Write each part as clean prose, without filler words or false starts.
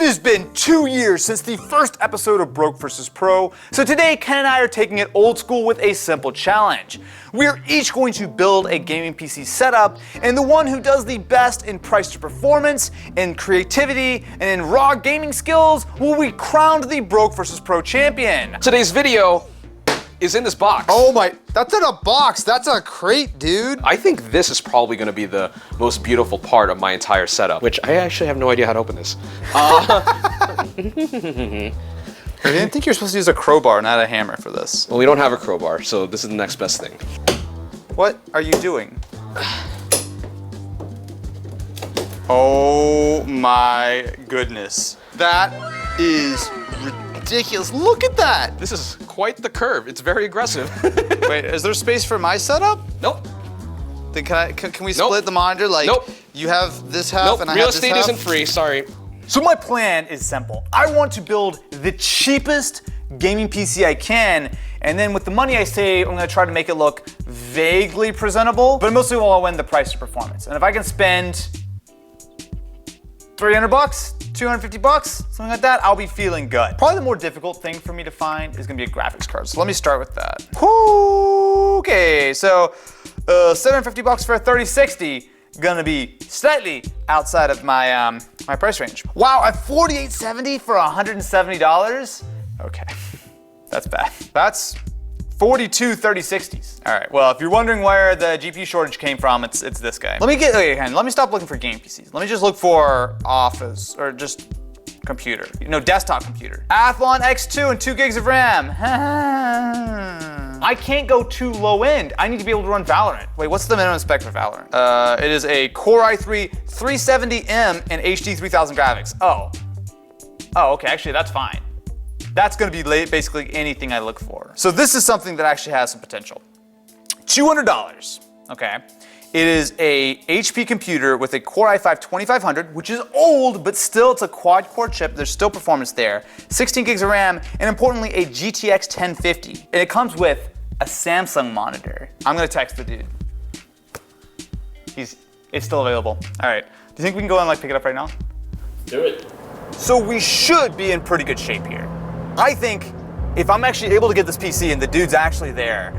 has been 2 years since the first episode of Broke vs. Pro, so today Ken and I are taking it old school with a simple challenge. We're each going to build a gaming PC setup, and the one who does the best in price to performance, in creativity, and in raw gaming skills will be crowned the Broke vs. Pro champion. Today's video is in this box. Oh my, that's in a box, that's a crate, dude. I think this is probably gonna be the most beautiful part of my entire setup, which I actually have no idea how to open this. I didn't think you were supposed to use a crowbar, not a hammer for this. Well, we don't have a crowbar, so this is the next best thing. What are you doing? Oh my goodness. That is ridiculous. Look at that. This is quite the curve. It's very aggressive. Wait, is there space for my setup? Nope. Then can we split the monitor? Like, nope. You have this half and I Real have this half? estate isn't free, sorry. So my plan is simple. I want to build the cheapest gaming PC I can, and then with the money I save, I'm gonna try to make it look vaguely presentable, but mostly while I win the price to performance. And if I can spend 300 bucks, 250 bucks, something like that, I'll be feeling good. Probably the more difficult thing for me to find is gonna be a graphics card. So let me start with that. Okay, so 750 bucks for a 3060, gonna be slightly outside of my my price range. Wow, a 4870 for $170? Okay, that's bad. That's 42 3060s. All right, well, if you're wondering where the GPU shortage came from, it's this guy. Let me stop looking for game PCs. Let me just look for office or just computer. Desktop computer. Athlon X2 and 2 gigs of RAM. I can't go too low end. I need to be able to run Valorant. Wait, what's the minimum spec for Valorant? It is a Core i3 370M and HD 3000 graphics. Oh, okay, actually that's fine. That's gonna be basically anything I look for. So this is something that actually has some potential. $200, okay? It is a HP computer with a Core i5 2500, which is old, but still it's a quad core chip. There's still performance there. 16 gigs of RAM, and importantly, a GTX 1050. And it comes with a Samsung monitor. I'm gonna text the dude. It's still available. All right, do you think we can go and pick it up right now? Do it. So we should be in pretty good shape here. I think if I'm actually able to get this PC and the dude's actually there,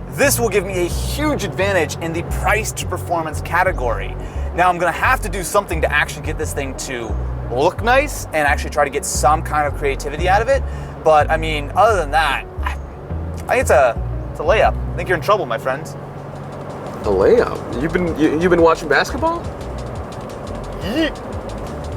this will give me a huge advantage in the price to performance category. Now I'm gonna have to do something to actually get this thing to look nice and actually try to get some kind of creativity out of it. But I mean, other than that, I think it's a layup. I think you're in trouble, my friend. A layup? You've been watching basketball?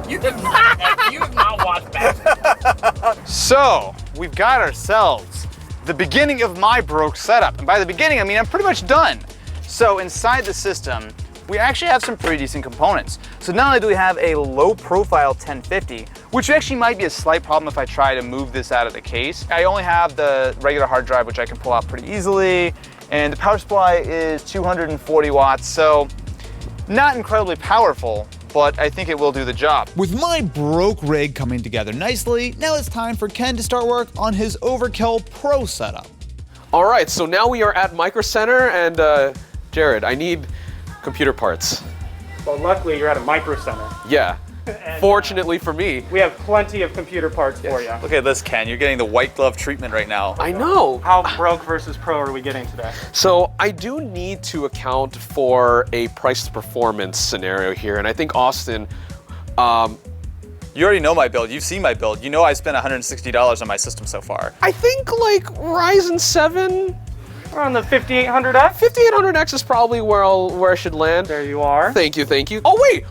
You have not watched basketball. So, we've got ourselves the beginning of my broke setup. And by the beginning, I mean I'm pretty much done. So inside the system, we actually have some pretty decent components. So not only do we have a low profile 1050, which actually might be a slight problem if I try to move this out of the case. I only have the regular hard drive, which I can pull out pretty easily. And the power supply is 240 watts, so not incredibly powerful, but I think it will do the job. With my broke rig coming together nicely, now it's time for Ken to start work on his Overkill Pro setup. All right, so now we are at Micro Center, and Jared, I need computer parts. Well, luckily you're at a Micro Center. Yeah, And, fortunately for me. We have plenty of computer parts for you. Look at this, Ken. You're getting the white glove treatment right now. I know. How broke versus pro are we getting today? So I do need to account for a price to performance scenario here, and I think Austin, You already know my build. You've seen my build. You know I spent $160 on my system so far. I think Ryzen 7, Around the 5800X? 5800X is probably where I should land. There you are. Thank you. Oh wait,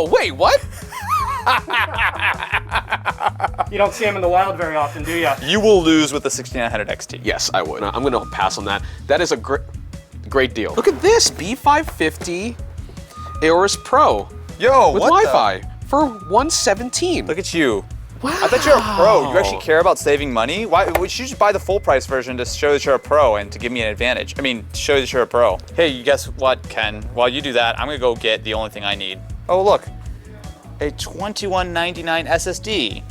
wait, what? You don't see them in the wild very often, do you? You will lose with the 6900 XT. Yes, I would. I'm gonna pass on that. That is a great deal. Look at this, B550 Aorus Pro. Yo, with what Wi-Fi for $117. Look at you. Wow. I thought you're a pro. You actually care about saving money? Why would you just buy the full price version to show that you're a pro and to give me an advantage? I mean, to show that you're a pro. Hey, guess what, Ken? While you do that, I'm gonna go get the only thing I need. Oh, look. A 2199 SSD.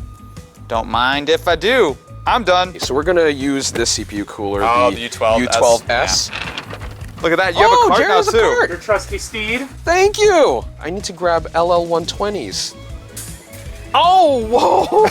Don't mind if I do. I'm done. So we're gonna use this CPU cooler, the U12S. U12S. Yeah. Look at that, you have a cart Jared now has a too. cart. Your trusty steed. Thank you. I need to grab LL120s. Oh, whoa!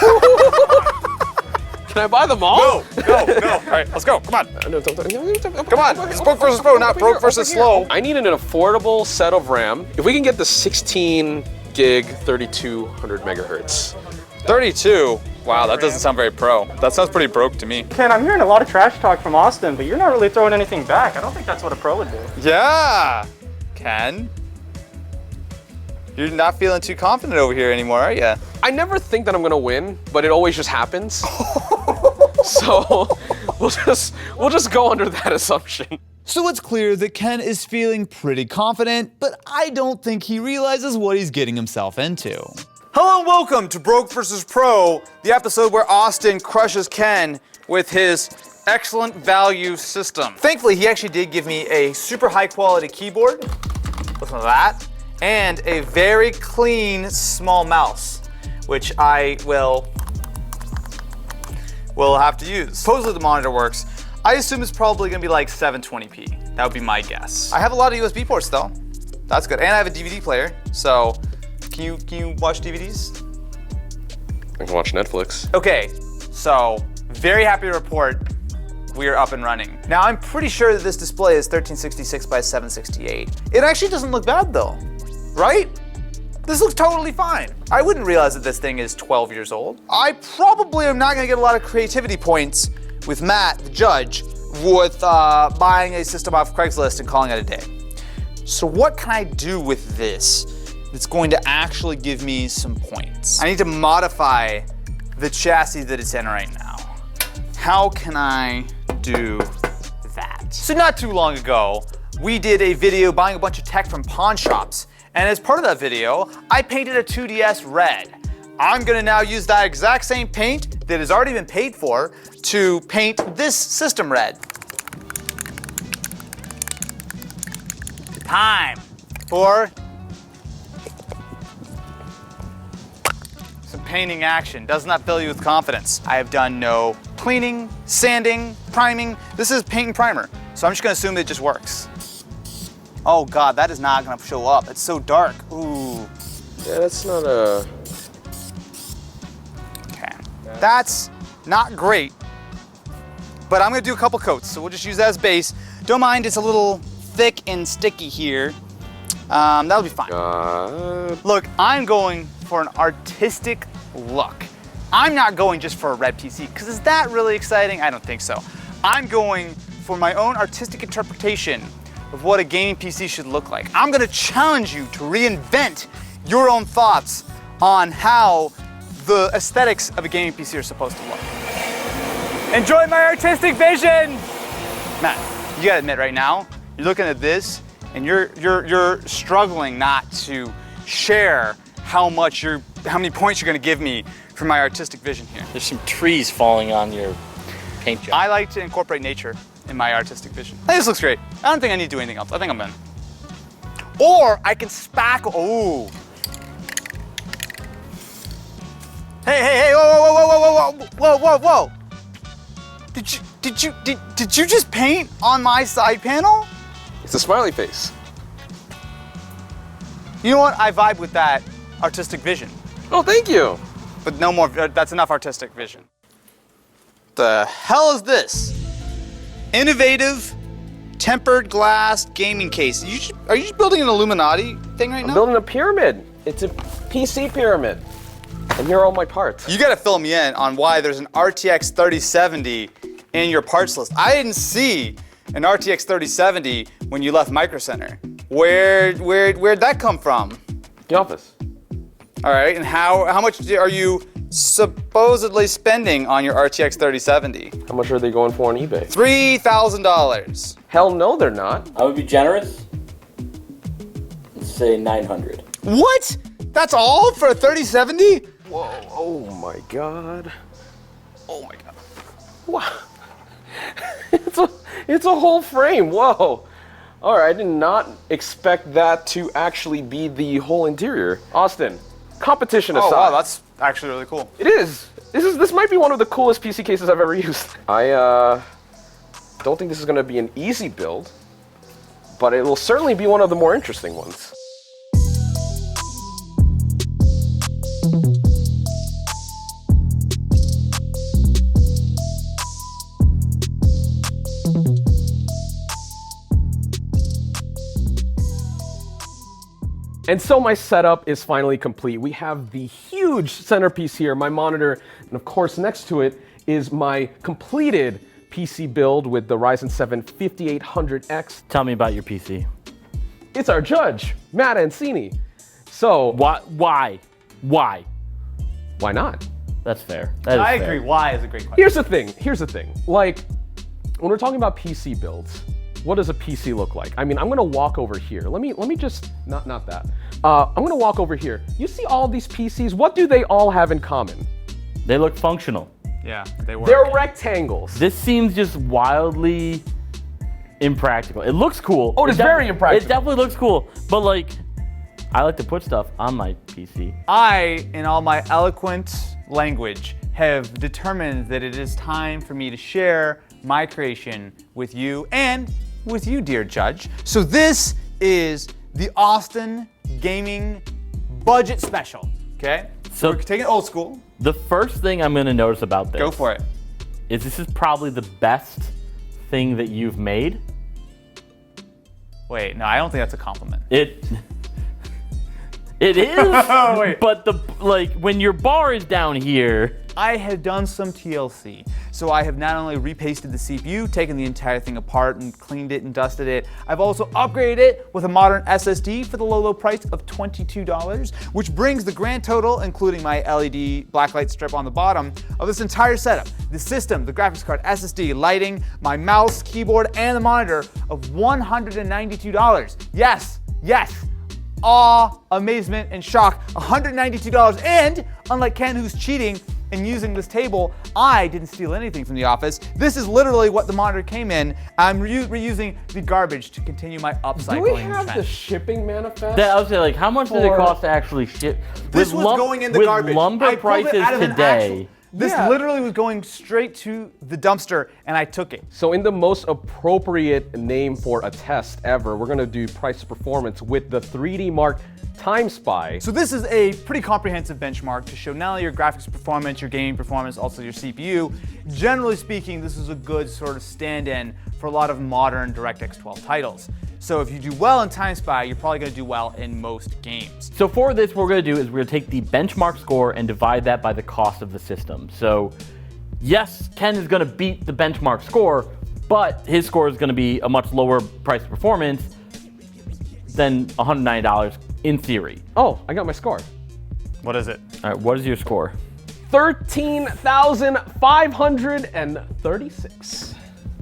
Can I buy them all? No. All right, let's go. Come on. No, Come on. It's broke versus pro, not broke versus slow. I need an affordable set of RAM. If we can get the 16 gig, 3200 megahertz. 32. Wow, that doesn't sound very pro. That sounds pretty broke to me. Ken, I'm hearing a lot of trash talk from Austin, but you're not really throwing anything back. I don't think that's what a pro would do. Yeah. Ken, you're not feeling too confident over here anymore, are you? I never think that I'm gonna win, but it always just happens. So we'll just go under that assumption. So it's clear that Ken is feeling pretty confident, but I don't think he realizes what he's getting himself into. Hello and welcome to Broke vs. Pro, the episode where Austin crushes Ken with his excellent value system. Thankfully, he actually did give me a super high quality keyboard, listen to that, and a very clean small mouse, which I will have to use. Supposedly the monitor works. I assume it's probably gonna be like 720p. That would be my guess. I have a lot of USB ports though. That's good. And I have a DVD player, so can you watch DVDs? I can watch Netflix. Okay, so very happy to report we are up and running. Now I'm pretty sure that this display is 1366 by 768. It actually doesn't look bad though, right? This looks totally fine. I wouldn't realize that this thing is 12 years old. I probably am not gonna get a lot of creativity points with Matt, the judge, with buying a system off Craigslist and calling it a day. So what can I do with this that's going to actually give me some points? I need to modify the chassis that it's in right now. How can I do that? So not too long ago, we did a video buying a bunch of tech from pawn shops. And as part of that video, I painted a 2DS red. I'm gonna now use that exact same paint that has already been paid for to paint this system red. Time for some painting action. Doesn't that fill you with confidence? I have done no cleaning, sanding, priming. This is paint and primer. So I'm just gonna assume that it just works. Oh God, that is not gonna show up. It's so dark. Ooh. Yeah, that's not a... Okay. That's not great, but I'm gonna do a couple coats, so we'll just use that as base. Don't mind, it's a little thick and sticky here. That'll be fine. Look, I'm going for an artistic look. I'm not going just for a red PC, because is that really exciting? I don't think so. I'm going for my own artistic interpretation of what a gaming PC should look like. I'm gonna challenge you to reinvent your own thoughts on how the aesthetics of a gaming PC are supposed to look. Enjoy my artistic vision! Matt, you gotta admit right now, you're looking at this and you're struggling not to share how many points you're gonna give me for my artistic vision here. There's some trees falling on your paint job. I like to incorporate nature in my artistic vision. I think this looks great. I don't think I need to do anything else. I think I'm in. Or I can spackle. Ooh. Hey, whoa. Did you just paint on my side panel? It's a smiley face. You know what? I vibe with that artistic vision. Oh, thank you. But no more, that's enough artistic vision. The hell is this? Innovative tempered glass gaming case. Are you just building an Illuminati thing right now? I'm building a pyramid. It's a PC pyramid. And here are all my parts. You gotta fill me in on why there's an RTX 3070 in your parts list. I didn't see an RTX 3070 when you left Micro Center. Where'd that come from? The office. All right, and how much are you supposedly spending on your RTX 3070? How much are they going for on eBay? $3,000. Hell no, they're not. I would be generous and say 900. What? That's all for a 3070? Whoa, oh my God. Oh my God. Wow. It's a whole frame, whoa. All right, I did not expect that to actually be the whole interior. Austin, competition aside. Oh wow, that's actually really cool. It is. This might be one of the coolest PC cases I've ever used. I don't think this is gonna be an easy build, but it will certainly be one of the more interesting ones. And so my setup is finally complete. We have the huge centerpiece here, my monitor, and of course next to it is my completed PC build with the Ryzen 7 5800X. Tell me about your PC. It's our judge, Matt Ancini. So Why? why not? That's fair. That is I fair. agree. Why is a great question. Here's the thing. Like, when we're talking about PC builds, what does a PC look like? I mean, I'm gonna walk over here. Let me just, not that. I'm gonna walk over here. You see all these PCs, what do they all have in common? They look functional. Yeah, they work. They're rectangles. This seems just wildly impractical. It looks cool. Oh, it's very impractical. It definitely looks cool, but like, I like to put stuff on my PC. I, in all my eloquent language, have determined that it is time for me to share my creation with you and with you, dear judge. So this is the Austin Gaming Budget Special, okay? So we're taking it old school. The first thing I'm gonna notice about this Go for it. is this is probably the best thing that you've made. Wait, no, I don't think that's a compliment. It is, Oh, wait. but when your bar is down here, I have done some TLC. So I have not only repasted the CPU, taken the entire thing apart and cleaned it and dusted it, I've also upgraded it with a modern SSD for the low price of $22, which brings the grand total, including my LED blacklight strip on the bottom, of this entire setup, the system, the graphics card, SSD, lighting, my mouse, keyboard, and the monitor of $192. Yes, awe, amazement, and shock, $192. And unlike Ken, who's cheating and using this table, I didn't steal anything from the office. This is literally what the monitor came in. I'm reusing the garbage to continue my upcycling Do we have trend. the shipping manifest? I was saying, like, how much does it cost to actually ship? This was going in the with garbage. lumber I pulled it prices out of an today. This Yeah. literally was going straight to the dumpster, and I took it. So in the most appropriate name for a test ever, we're gonna do price performance with the 3D Mark Time Spy. So this is a pretty comprehensive benchmark to show not only your graphics performance, your gaming performance, also your CPU. Generally speaking, this is a good sort of stand-in for a lot of modern DirectX 12 titles. So if you do well in Time Spy, you're probably gonna do well in most games. So for this, what we're gonna do is we're gonna take the benchmark score and divide that by the cost of the system. So yes, Ken is gonna beat the benchmark score, but his score is gonna be a much lower price performance than $190 in theory. Oh, I got my score. What is it? All right, what is your score? 13,536.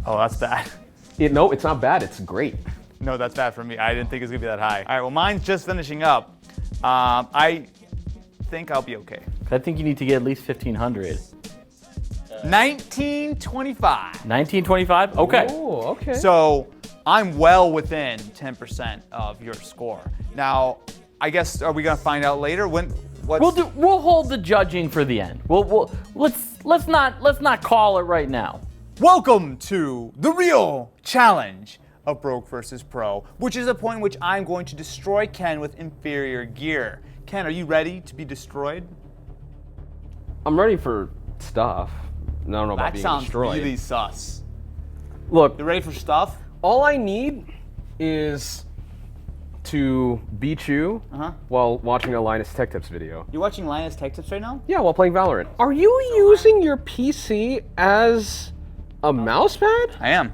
Oh, that's bad. No, it's not bad, it's great. No, that's bad for me. I didn't think it was gonna be that high. All right, well, mine's just finishing up. I think I'll be okay. I think you need to get at least 1,500. 1925. 1925? Okay. Oh, okay. So I'm well within 10% of your score. Now, I guess, are we gonna find out later? We'll hold the judging for the end. Let's not call it right now. Welcome to the real challenge of Broke versus Pro, which is a point in which I'm going to destroy Ken with inferior gear. Ken, are you ready to be destroyed? I'm ready for stuff. I don't know about That being sounds destroyed. really sus. Look, You ready for stuff? all I need is to beat you while watching a Linus Tech Tips video. You're watching Linus Tech Tips right now? Yeah, while playing Valorant. Are you using your PC as a mouse pad? I am.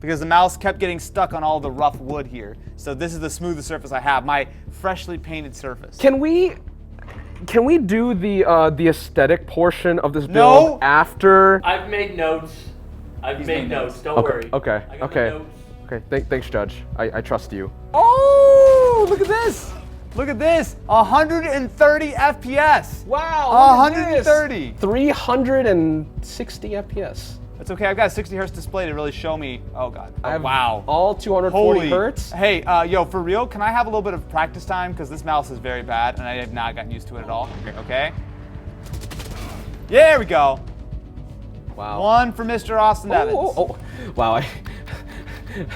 Because the mouse kept getting stuck on all the rough wood here. So this is the smoothest surface I have, my freshly painted surface. Can we do the aesthetic portion of this No. build after? I've made notes. I've made notes. Don't Okay, okay, okay. Okay, thanks, Judge. I trust you. Oh, look at this. Look at this. 130 FPS. Wow, 130. 360 FPS. It's okay. I've got a 60 hertz display to really show me. Oh God. Oh, I have wow. all 240 Holy. hertz. Hey, yo, for real, can I have a little bit of practice time? Because this mouse is very bad and I have not gotten used to it at all. Okay. There we go. Wow. One for Mr. Austin Evans. Oh. Wow, I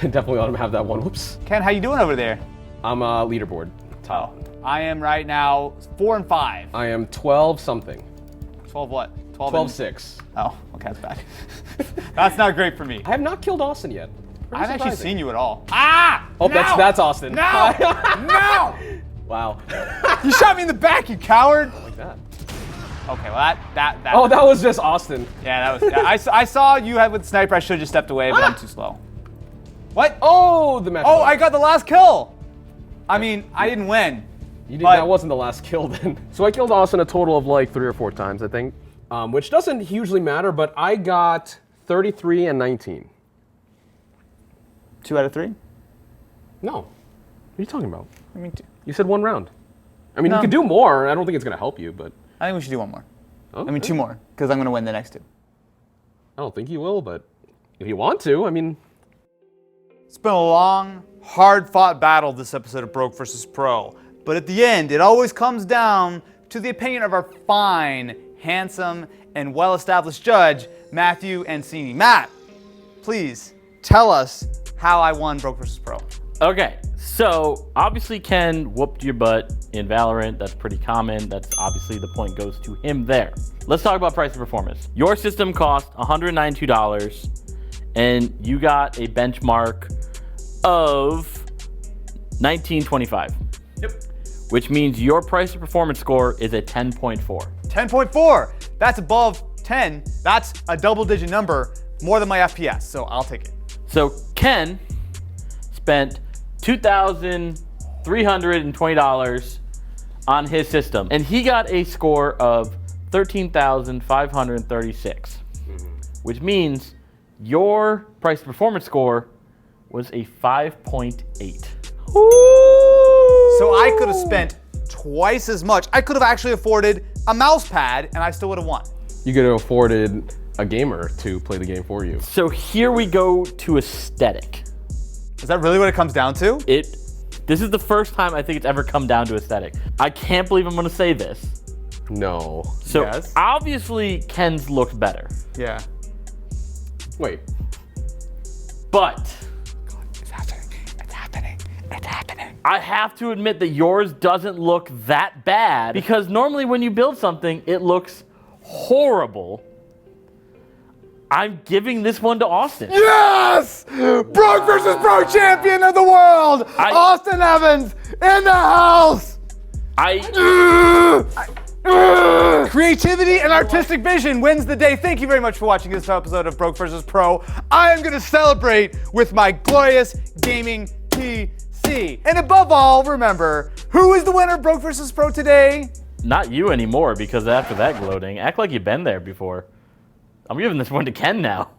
definitely let him have that one. Whoops. Ken, how you doing over there? I'm leaderboard. Oh, I am right now 4 and 5. I am 12 something. 12 what? 12 12-6. Oh, okay, that's bad. That's not great for me. I have not killed Austin yet. I haven't actually seen you at all. Ah! Oh, that's Austin. No! No! Wow. You shot me in the back, you coward! Like that. Okay, well that. Oh, that was just Austin. Yeah, that was. I saw you had with the sniper. I should have just stepped away, but I'm too slow. What? Oh, the match. Oh, I got the last kill. I mean, I didn't win. You did, but- that wasn't the last kill then. So I killed Austin a total of like 3 or 4 times, I think, which doesn't hugely matter. But I got 33 and 19. 2 out of 3. No. What are you talking about? I mean, 2. You said 1 round. I mean, No. you could do more. I don't think it's gonna help you, but I think we should do 1 more. okay. I mean, 2 more, because I'm gonna win the next 2. I don't think you will, but if you want to, I mean. It's been a long, hard-fought battle this episode of Broke vs. Pro. But at the end, it always comes down to the opinion of our fine, handsome, and well-established judge, Matthew Ancini. Matt, please tell us how I won Broke vs. Pro. Okay, so obviously Ken whooped your butt in Valorant. That's pretty common. That's obviously the point goes to him there. Let's talk about price and performance. Your system cost $192, and you got a benchmark of 1925. Yep. Which means your price to performance score is a 10.4. 10.4. That's above 10. That's a double-digit number, more than my FPS, so I'll take it. So Ken spent $2,320 on his system, and he got a score of 13,536, which means your price to performance score was a 5.8. So I could have spent twice as much. I could have actually afforded a mouse pad, and I still would have won. You could have afforded a gamer to play the game for you. So here we go to aesthetic. Is that really what it comes down to? This is the first time I think it's ever come down to aesthetic. I can't believe I'm gonna say this. No. So Yes. obviously Ken's looked better, Yeah. Wait. but It's happening. It's happening. It's happening. I have to admit that yours doesn't look that bad, because normally when you build something, it looks horrible. I'm giving this one to Austin. Yes! Broke vs. Pro champion of the world! Austin Evans in the house! Creativity and artistic vision wins the day. Thank you very much for watching this episode of Broke vs. Pro. I am going to celebrate with my glorious gaming PC. And above all, remember, who is the winner of Broke vs. Pro today? Not you anymore, because after that gloating, act like you've been there before. I'm giving this one to Ken now.